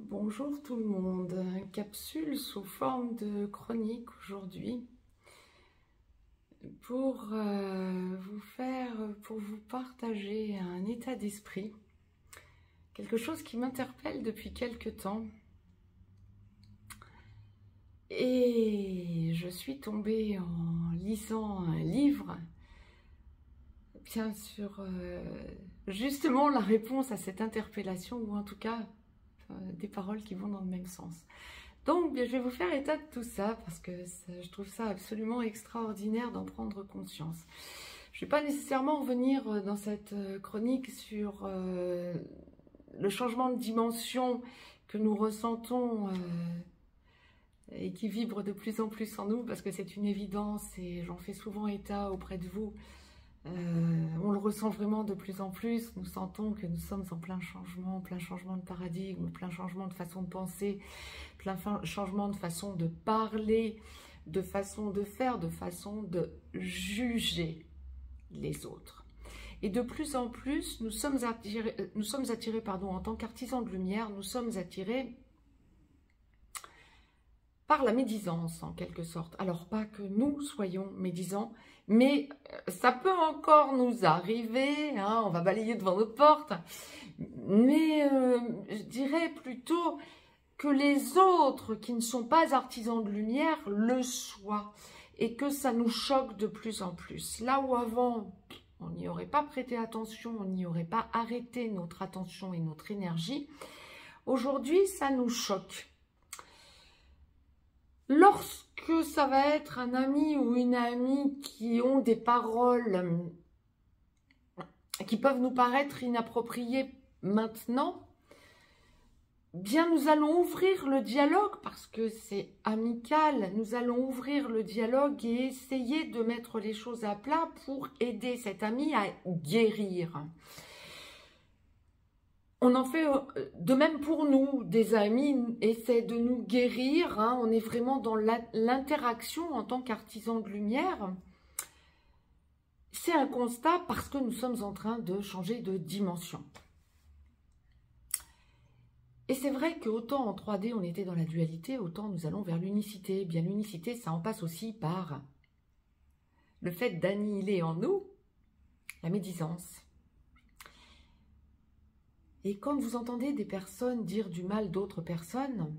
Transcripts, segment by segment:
Bonjour tout le monde, capsule sous forme de chronique aujourd'hui pour vous partager un état d'esprit, quelque chose qui m'interpelle depuis quelque temps. Et je suis tombée en lisant un livre, bien sûr, justement la réponse à cette interpellation, ou en tout cas des paroles qui vont dans le même sens. Donc, bien, je vais vous faire état de tout ça parce que je trouve ça absolument extraordinaire d'en prendre conscience. Je ne vais pas nécessairement revenir dans cette chronique sur le changement de dimension que nous ressentons et qui vibre de plus en plus en nous, parce que c'est une évidence et j'en fais souvent état auprès de vous. On le ressent vraiment de plus en plus. Nous sentons que nous sommes en plein changement de paradigme, plein changement de façon de penser, plein changement de façon de parler, de façon de faire, de façon de juger les autres. Et de plus en plus, nous sommes attirés, en tant qu'artisans de lumière, nous sommes attirés par la médisance en quelque sorte. Alors pas que nous soyons médisants, mais ça peut encore nous arriver, hein, on va balayer devant nos portes, mais je dirais plutôt que les autres qui ne sont pas artisans de lumière le soient et que ça nous choque de plus en plus. Là où avant on n'y aurait pas prêté attention, on n'y aurait pas arrêté notre attention et notre énergie, aujourd'hui ça nous choque. Lorsque ça va être un ami ou une amie qui ont des paroles qui peuvent nous paraître inappropriées maintenant, bien nous allons ouvrir le dialogue parce que c'est amical. Nous allons ouvrir le dialogue et essayer de mettre les choses à plat pour aider cet ami à guérir. On en fait de même pour nous, des amis essaient de nous guérir, hein, on est vraiment dans l'interaction en tant qu'artisans de lumière. C'est un constat parce que nous sommes en train de changer de dimension. Et c'est vrai qu'autant en 3D on était dans la dualité, autant nous allons vers l'unicité. Bien l'unicité, ça en passe aussi par le fait d'annihiler en nous la médisance. Et quand vous entendez des personnes dire du mal d'autres personnes,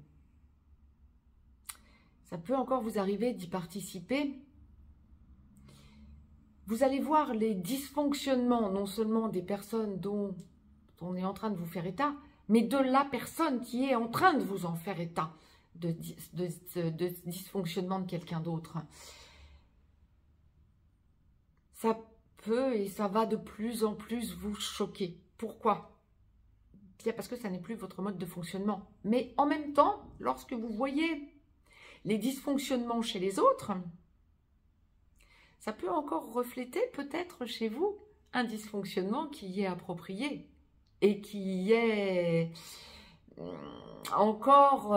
ça peut encore vous arriver d'y participer. Vous allez voir les dysfonctionnements, non seulement des personnes dont on est en train de vous faire état, mais de la personne qui est en train de vous en faire état, de dysfonctionnement de quelqu'un d'autre. Ça peut et ça va de plus en plus vous choquer. Pourquoi ? Parce que ça n'est plus votre mode de fonctionnement. Mais en même temps, lorsque vous voyez les dysfonctionnements chez les autres, ça peut encore refléter peut-être chez vous un dysfonctionnement qui est approprié et qui est encore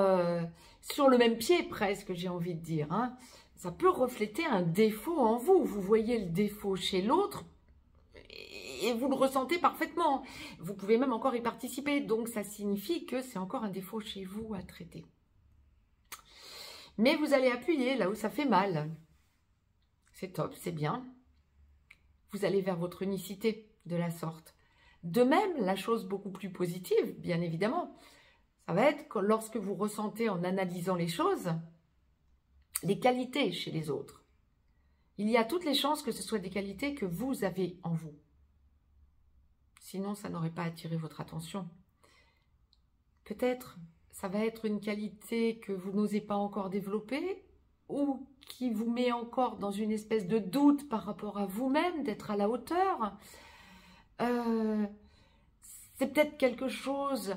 sur le même pied presque, j'ai envie de dire, hein. Ça peut refléter un défaut en vous. Vous voyez le défaut chez l'autre et vous le ressentez parfaitement. Vous pouvez même encore y participer. Donc, ça signifie que c'est encore un défaut chez vous à traiter. Mais vous allez appuyer là où ça fait mal. C'est top, c'est bien. Vous allez vers votre unicité de la sorte. De même, la chose beaucoup plus positive, bien évidemment, ça va être que lorsque vous ressentez en analysant les choses, les qualités chez les autres. Il y a toutes les chances que ce soit des qualités que vous avez en vous. Sinon, ça n'aurait pas attiré votre attention. Peut-être, ça va être une qualité que vous n'osez pas encore développer ou qui vous met encore dans une espèce de doute par rapport à vous-même, d'être à la hauteur. C'est peut-être quelque chose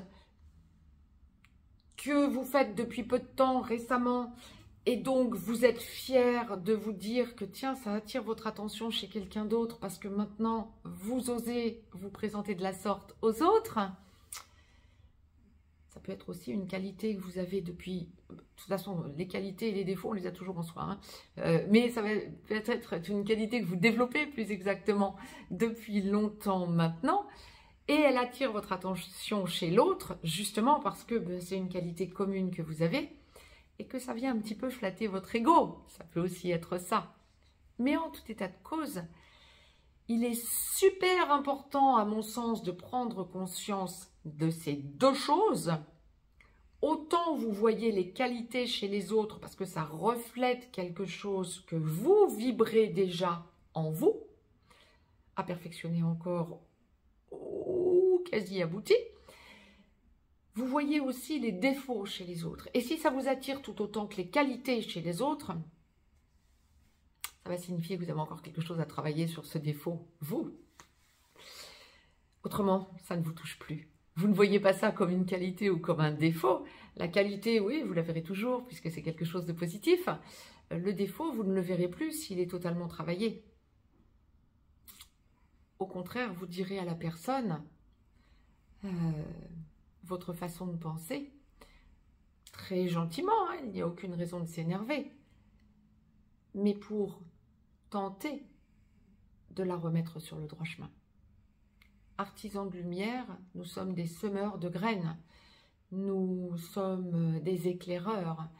que vous faites depuis peu de temps, récemment, et donc vous êtes fier de vous dire que tiens, ça attire votre attention chez quelqu'un d'autre parce que maintenant vous osez vous présenter de la sorte aux autres. Ça peut être aussi une qualité que vous avez depuis, de toute façon les qualités et les défauts on les a toujours en soi, hein. Mais ça va peut-être être une qualité que vous développez plus exactement depuis longtemps maintenant Et elle attire votre attention chez l'autre, justement parce que c'est une qualité commune que vous avez et que ça vient un petit peu flatter votre ego. Ça peut aussi être ça. Mais en tout état de cause, il est super important, à mon sens, de prendre conscience de ces deux choses. Autant vous voyez les qualités chez les autres parce que ça reflète quelque chose que vous vibrez déjà en vous, à perfectionner encore ou quasi abouti. Vous voyez aussi les défauts chez les autres. Et si ça vous attire tout autant que les qualités chez les autres, ça va signifier que vous avez encore quelque chose à travailler sur ce défaut, vous. Autrement, ça ne vous touche plus. Vous ne voyez pas ça comme une qualité ou comme un défaut. La qualité, oui, vous la verrez toujours puisque c'est quelque chose de positif. Le défaut, vous ne le verrez plus s'il est totalement travaillé. Au contraire, vous direz à la personne votre façon de penser, très gentiment, hein, il n'y a aucune raison de s'énerver, mais pour tenter de la remettre sur le droit chemin. Artisans de lumière, nous sommes des semeurs de graines, nous sommes des éclaireurs,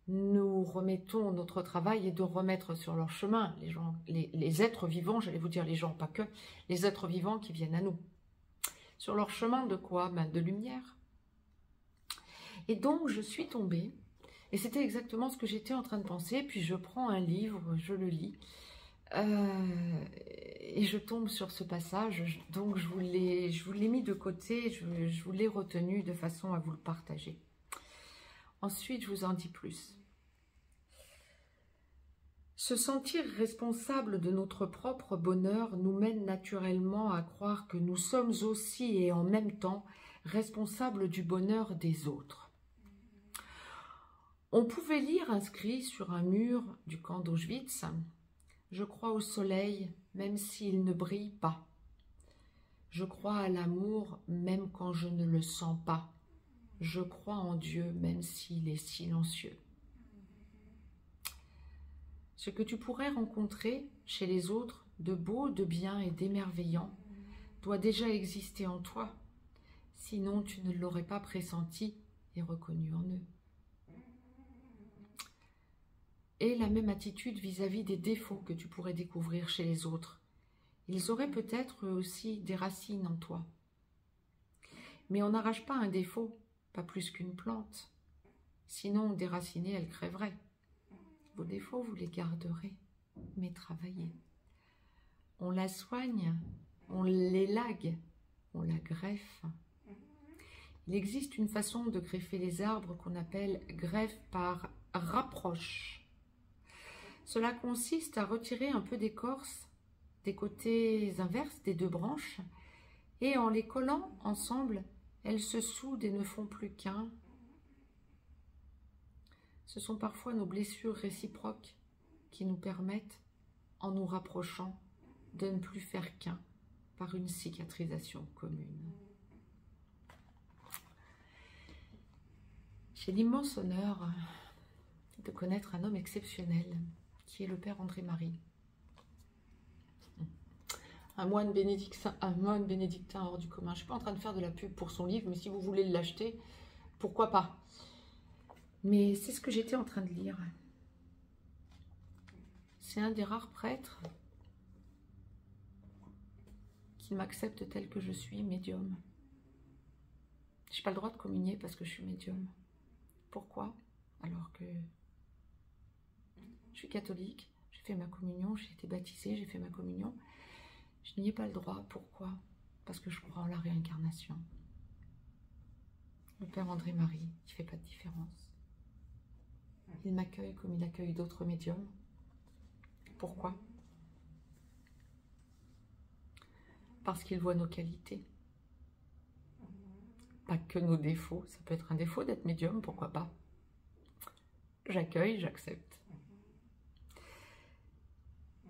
nous remettons notre travail et de remettre sur leur chemin les gens, les êtres vivants, j'allais vous dire les gens, pas que, les êtres vivants qui viennent à nous. Sur leur chemin de quoi? De lumière. Et donc je suis tombée, et c'était exactement ce que j'étais en train de penser, puis je prends un livre, je le lis, et je tombe sur ce passage, donc je vous l'ai mis de côté, je vous l'ai retenu de façon à vous le partager. Ensuite, je vous en dis plus. Se sentir responsable de notre propre bonheur nous mène naturellement à croire que nous sommes aussi et en même temps responsables du bonheur des autres. On pouvait lire inscrit sur un mur du camp d'Auschwitz « Je crois au soleil, même s'il ne brille pas. Je crois à l'amour, même quand je ne le sens pas. Je crois en Dieu, même s'il est silencieux. » Ce que tu pourrais rencontrer chez les autres de beau, de bien et d'émerveillant doit déjà exister en toi, sinon tu ne l'aurais pas pressenti et reconnu en eux. Et la même attitude vis-à-vis des défauts que tu pourrais découvrir chez les autres. Ils auraient peut-être aussi des racines en toi. Mais on n'arrache pas un défaut, pas plus qu'une plante. Sinon, déracinée, elle crèverait. Vos défauts, vous les garderez, mais travaillez. On la soigne, on l'élague, on la greffe. Il existe une façon de greffer les arbres qu'on appelle greffe par rapproche. Cela consiste à retirer un peu d'écorce des côtés inverses des deux branches et en les collant ensemble, elles se soudent et ne font plus qu'un. Ce sont parfois nos blessures réciproques qui nous permettent, en nous rapprochant, de ne plus faire qu'un par une cicatrisation commune. J'ai l'immense honneur de connaître un homme exceptionnel qui est le Père André-Marie. Un moine bénédictin hors du commun. Je ne suis pas en train de faire de la pub pour son livre, mais si vous voulez l'acheter, pourquoi pas. Mais c'est ce que j'étais en train de lire. C'est un des rares prêtres qui m'accepte tel que je suis, médium. Je n'ai pas le droit de communier parce que je suis médium. Pourquoi? Alors que je suis catholique, j'ai fait ma communion, j'ai été baptisée, j'ai fait ma communion. Je n'y ai pas le droit. Pourquoi? Parce que je crois en la réincarnation. Le Père André-Marie, il ne fait pas de différence. Il m'accueille comme il accueille d'autres médiums. Pourquoi? Parce qu'il voit nos qualités. Pas que nos défauts. Ça peut être un défaut d'être médium, pourquoi pas? J'accueille, j'accepte.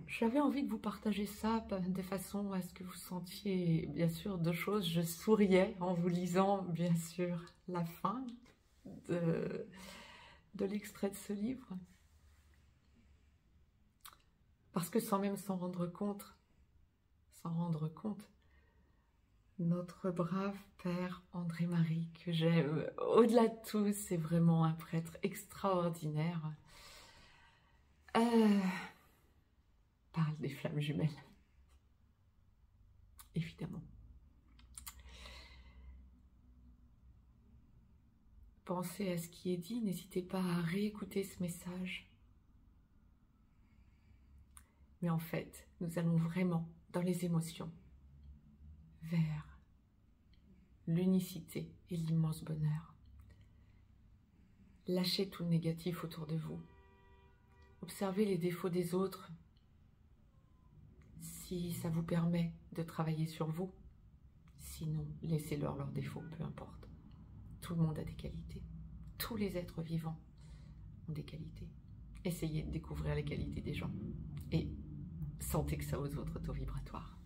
J'avais envie de vous partager ça de façon à ce que vous sentiez, bien sûr, deux choses. Je souriais en vous lisant, bien sûr, la fin de l'extrait de ce livre. Parce que sans même s'en rendre compte, notre brave père André-Marie, que j'aime au-delà de tout, c'est vraiment un prêtre extraordinaire, parle des flammes jumelles, évidemment. Pensez à ce qui est dit, n'hésitez pas à réécouter ce message. Mais en fait, nous allons vraiment dans les émotions, vers l'unicité et l'immense bonheur. Lâchez tout le négatif autour de vous. Observez les défauts des autres, si ça vous permet de travailler sur vous. Sinon, laissez-leur leurs défauts, peu importe. Tout le monde a des qualités. Tous les êtres vivants ont des qualités. Essayez de découvrir les qualités des gens et sentez que ça ose votre taux vibratoire.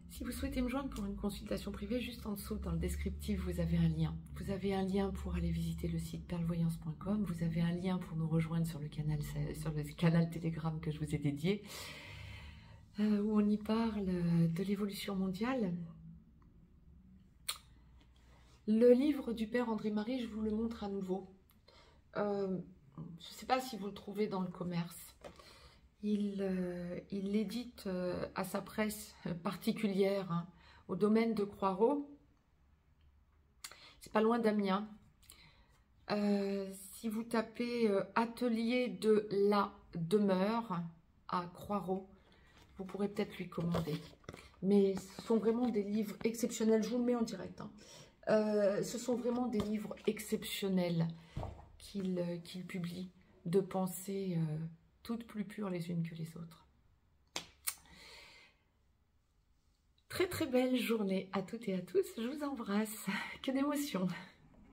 Si vous souhaitez me joindre pour une consultation privée, juste en dessous dans le descriptif, vous avez un lien. Vous avez un lien pour aller visiter le site perlevoyance.com. Vous avez un lien pour nous rejoindre sur le canal Telegram que je vous ai dédié, où on y parle de l'évolution mondiale. Le livre du père André-Marie, je vous le montre à nouveau. Je ne sais pas si vous le trouvez dans le commerce. Il l'édite à sa presse particulière, hein, au domaine de Croixeau. C'est pas loin d'Amiens. Si vous tapez atelier de la demeure à Croixeau, vous pourrez peut-être lui commander. Mais ce sont vraiment des livres exceptionnels. Je vous le mets en direct. Hein. Ce sont vraiment des livres exceptionnels qu'il publie, de pensées toutes plus pures les unes que les autres. Très très belle journée à toutes et à tous. Je vous embrasse. Que d'émotions.